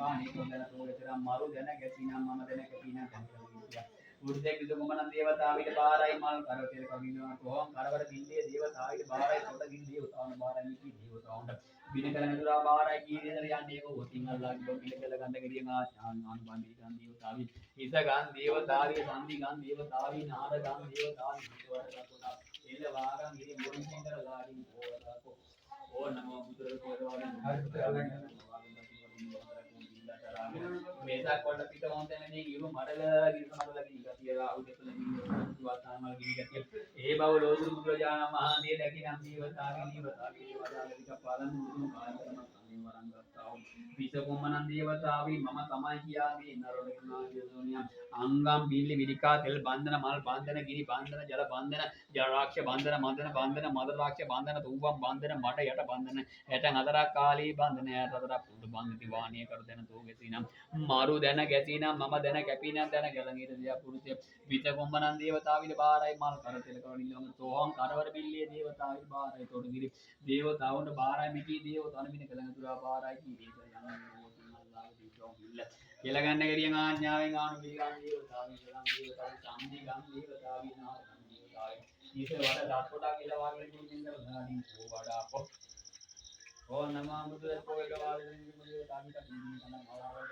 වාණේ කොන්දන තෝරතරම් මරු දැන ගැතිනම් මම දැන කැපිනම් දැනගලියා උර්ධේ කිදු මොමන දේවතාවිට බාරයි මල් කරතෙල කවිනවා කොහොම් කරවර දින්නේ දේවතාවිට බාරයි කොට දින් දේවතාවුන් බාරයි කි දේවතාවුන්ට බින කලන දුරා බාරයි කි දේතර යන්නේ කො තින් අල්ලාහ් ගෝ බින කල ගඳ ගරිය ආචාන් අනුබන්දී ගන් දේවතාවි ඉස ගන් දේවතාවි සම්දි ගන් දේවතාවි නාර ගන් දේවතාවි විවර ගතොනා එල වාගන් ගිරි මුරුන් සින්දර ලාඩින් ඕරදාකෝ ඕ නමෝ බුදුර කෝරවාගෙන මේසා කොල්ල පිට වොන්තනදී ඉරු මඩල ගිරි මඩල ගිගතියලා උදෙතල ගිවතාමල් ගිගතිය ඒ බව ලෝතුරු බුදුරජාණන් වහන්සේ දැකිනම් දේවතාවි දේවතාවි වදාළවික පාලන මුතුන් කාර්යම සංවරං ගත්තාව විස කොම්මනන් දේවතාවි මම තමයි කියාගේ නරණිනාගියසෝනියම් අංගම් බිල්ලි විලිකා තෙල් බන්ධන මල් බන්ධන ගිනි බන්ධන ජල බන්ධන ජරාක්ෂ බන්ධන මදන බන්ධන මදරාක්ෂ බන්ධන තුවම් බන්ධන මඩ යට බන්ධන ඇට නතරක් කාලී බන්ධන ඇට නතරක් පුඩු බන්ධති වාණිය කර දෙන තෝ ගැසීනම් මාරු දැන ගැසීනම් මම දැන කැපිනම් දැන ගැලඟීර දියා පුරුෂය විත කොම්මනන් දේවතාවිල බාරයි මල් කර තෙල කවණිලොම තෝහම් කරවර බිල්ලියේ දේවතාවිල බාරයි තොට ගිරි දේවතාවුන්ට බාරයි මිටි දේවතාවුන් මින කලඟ තුරා බාරයි කි දේත යන අල්ලාහ් දීතෝ බිල්ල කෙලගන්න ගෙරියන් ආඥාවෙන් ආනු පිළිගන් දේවතාවි ගම් දේවතාවි සම්දි ගම් දේවතාවි නාර ගම් දේවතාවි ඊස වඩ දත් කොටා කියලා වාගලේ දුන්නින්දර නාඩි ඕ වඩා පො ඕ නමා බුදු පොයක වාගලේ දුන්නින්දර තාමික දින කන මලාවල